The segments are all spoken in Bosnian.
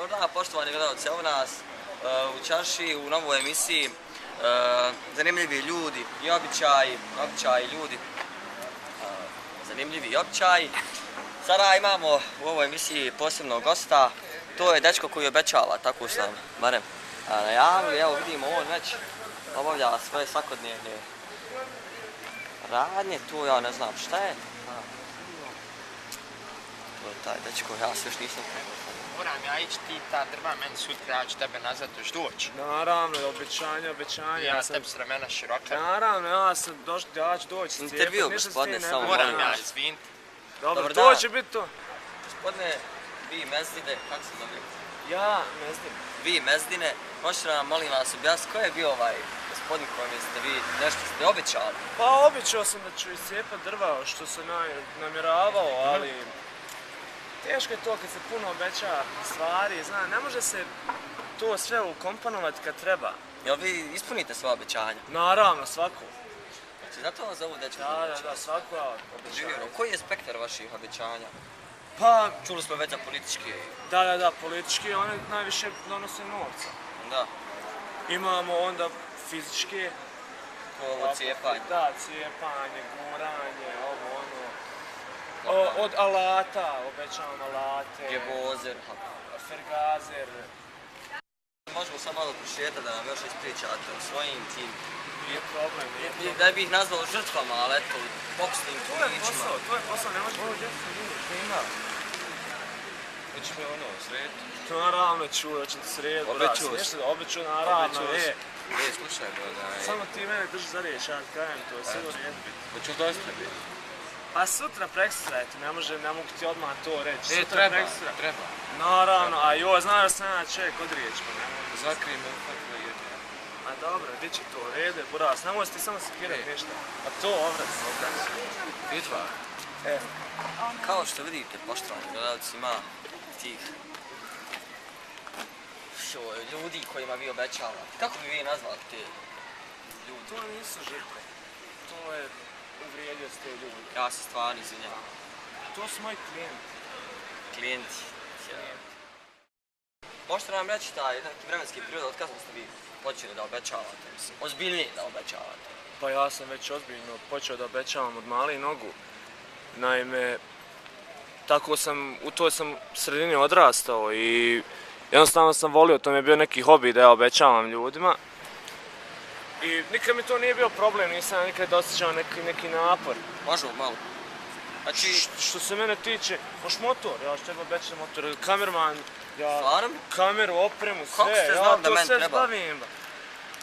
Dobar dan, poštovani gledalci, evo nas u čaršiji u novoj emisiji zanimljivi ljudi i običaji ljudi, zanimljivi običaji. Sada imamo u ovoj emisiji posebnog gosta, to je dečko koji obećava, tako sam barem najavili. Evo vidimo, on već obavlja svoje svakodnevne radnje, tu ja ne znam šta je. To je taj dečko, ja se još nisam krenuo. Moram ja ići ti ta drva, meni sutra ja ću tebe nazad još doći. Naravno, obećanje. Ja tebi s ramena široka. Naravno, ja ću doći. Intervju, gospodine, samo moram ja izviniti. Dobro, to će biti to. Gospodine, vi Mezdine, kako se zove? Ja, Mezdine. Vi Mezdine, možete nam, molim vas, objasniti ko je bio ovaj gospodin kojem ste vi nešto ste obećali? Pa obećao sam da ću iscijepat drva, što sam namjeravao, ali teško je to kad se puno obeća stvari, ne može se to sve ukomponovati kad treba. Jel vi ispunite sva obećanja? Naravno, svako. Znači, zato vas zovu dečko? Da, svako obećanje. Koji je spektar vaših obećanja? Pa, čuli smo već za politički. Da, politički, one najviše donose novca. Da. Imamo onda fizičke. Ovo cijepanje. Da, cijepanje, guranje, ovo ono. Od alata, obećavam alate. Gebozer. Fergazer. Možemo samo malo prošetati da nam još ispričate o svojim tim. Nije problem. Da bi ih nazvao žrtvama, ali eto, pokusnim tuličima. To je posao, ne možeš ovo djecu ljudi. Ima. Hoćeš me ono, srediti? Naravno ću ti srediti. Obeću, naravno, slušaj, samo ti mene drži za riječ, ja kajem to, sigurno je. Hoću li dosta biti? A sutra, prekstra, eto, ne mogu ti odmah to reći. Treba. Naravno, a joj, znaš da sam ja čovjek od riječ, pa ne mogu. Zakrij me kako je. A dobro, bit će to, rede, buras, ne možeš ti samo sekirati ništa. A to ovrac. Vidva. Kao što vidite, poštovani gledalci, ima tih ljudi kojima vi obećavate. Kako bi vi nazvali te ljudi? To nisu žrtve. To je uvrijedio s te ljudi. Ja se stvarno izvinjavam. To su moji klijenti. Klijenti. Možete nam reći taj neki vremenski period od kada ste vi počeli da obećavate? Ozbiljnije da obećavate? Pa ja sam već ozbiljno počeo da obećavam od malih nogu. Naime, u toj sam sredini odrastao i jednostavno sam volio, to mi je bio neki hobi da ja obećavam ljudima. I nikad mi to nije bio problem, nisam nikad osjećao neki napor. Možemo malo. Znači, što se mene tiče, moš motor, ja ću tebe obećati motor, kamerman, ja kameru, opremu, sve, ja to sve zbavim.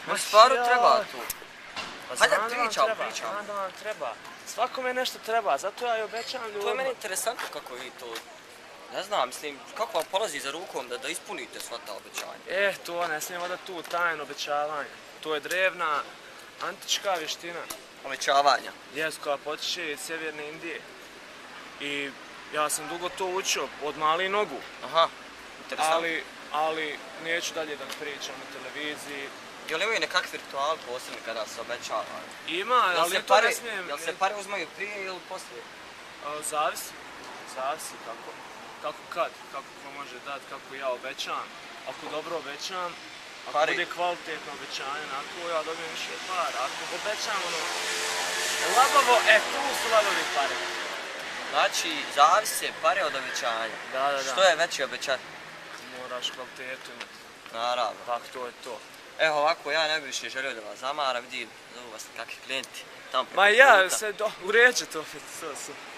Ma stvarno treba tu. Hajde pričam. Znam da vam treba. Svakome nešto treba, zato ja i obećavam ljudima. To je meni interesantno kako vi to, ne znam, mislim, kako vam polazi za rukom da ispunite sva ta obećanja. To ne smijemo da tu tajno obećavanje. To je drevna, antička vještina. Obećavanja. Koja potiče iz Sjeverne Indije. I ja sam dugo to učio, od malih nogu. Aha, interesantno. Ali neću dalje da pričam na televiziji. Je li imaju nekakvi rituali posebni kada se obećavaju? Ima, ali to ne smijem. Jel se pare uzmaju prije ili poslije? Zavisi kako ko može dati, kako ja obećam. Ako dobro obećam, ako bude kvalitetno obećanje, ako ja dobijem više para. Ako obećam labavo, tu su labavi pare. Znači, zavise pare od obećanja. Da. Što je veće obećanje? Moraš kvalitetu imati. Naravno. Tako, to je to. Evo ovako, ja ne bih više želio da vas zamaram, vidim, zovu vas nekakvi klijenti. Ma ja, uređe to.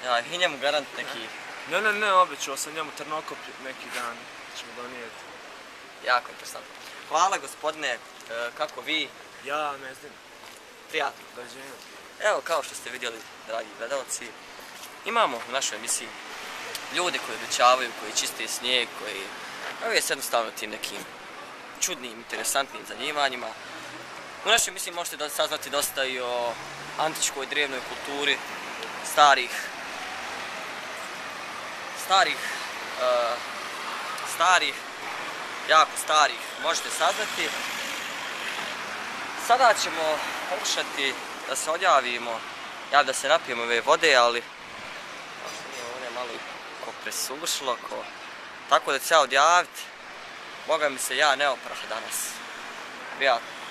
Ja, i njemu garant neki. Ne, obećao sam njemu trnokop neki dan, ćemo donijeti. Jako interesantno. Hvala gospodine, kako vi? Ja, ne znam. Prijatno. Dođenja. Evo, kao što ste vidjeli, dragi gledalci, imamo u našoj emisiji ljude koji obećavaju, koji čiste snijeg, koji bave se jednostavno tim nekim čudnim, interesantnim zanimanjima. U našoj emisiji možete saznati dosta i o antičkoj drevnoj kulturi, jako starih, možete saznati. Sada ćemo pokušati da se odjavimo, da se napijemo ove vode, ali ovo je malo presušilo, tako da ću se ja odjaviti. Boga mi se ja ne oprah danas. Prijatno.